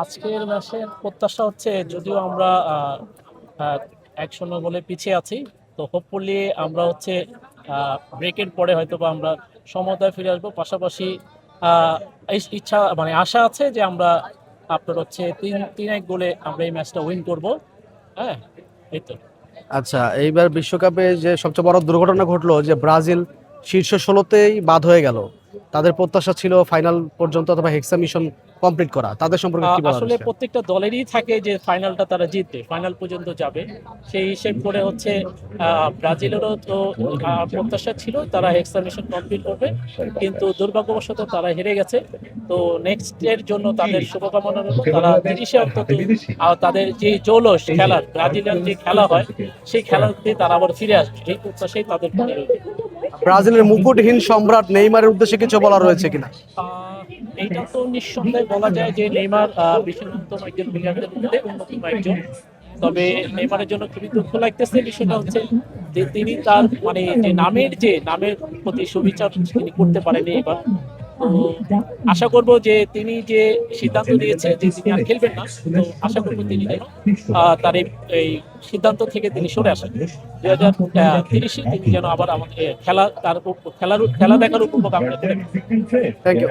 আজকের ম্যাচের প্রত্যাশা হচ্ছে, যদিও আমরা 1-0 গোলে পিছিয়ে আছি, তো হোপফুলি আমরা হচ্ছে ব্রেকের পরে হয়তো বা আমরা সমতায় ফিরে আসবো। পাশাপাশি ইচ্ছা মানে আশা আছে যে আমরা আপনার হচ্ছে 3-1 গোলে আমরা এই ম্যাচটা উইন করব। হ্যাঁ, এই তো। আচ্ছা, এইবার বিশ্বকাপে যে সবচেয়ে বড় দুর্ঘটনা ঘটলো যে ব্রাজিল শীর্ষ 16তেই বাদ হয়ে গেল। তাদের প্রত্যাশা ছিল ফাইনাল পর্যন্ত অথবা হেক্সা মিশন কমপ্লিট করা। তাদের সম্পর্কে কি বলার আসলে আছে? প্রত্যেকটা দলেরই থাকে যে ফাইনালটা তারা জিতবে, ফাইনাল পর্যন্ত যাবে। সেই হিসেব করে হচ্ছে ব্রাজিলেরও তো প্রত্যাশা ছিল তারা হেক্সা মিশন কমপ্লিট করবে, কিন্তু দুর্ভাগ্যবশত তারা হেরে গেছে। তো নেক্সট এর জন্য তাদের শুভকামনা রইল। তারা 30-এ অন্তত তাদের যে জৌলস খেলার, ব্রাজিলিয়ান যে খেলা হয় সেই খেলাতে তারা আবার ফিরে আসবে, এই প্রত্যাশাই তাদের মনে রইল। ব্রাজিলের মুকুটহীন সম্রাট নেইমারের উদ্দেশ্যে কিছু বলা রয়েছে কিনা? এইটা তো নিঃসন্দেহে বলা যায় যে নেইমার বিশ্বের অন্যতম একজন প্লেয়ারদের মধ্যে অন্যতম একজন। তবে নেইমারের জন্য খুবই দুঃখ লাগতেছে। বিষয়টা হচ্ছে যে তিনি তার মানে যে নামের প্রতি সুবিচার তিনি করতে পারেনি এবার। তো আশা করব যে তিনি যে সিদ্ধান্ত নিয়েছে যে তিনি আর খেলবেন না, তো আশা করব তিনি যেন তার এই সিদ্ধান্ত থেকে তিনি সরে আসেন। 2030-এ তিনি যেন আবার আমাদের খেলা দেখার উপভোগ আমরা করি। Thank you.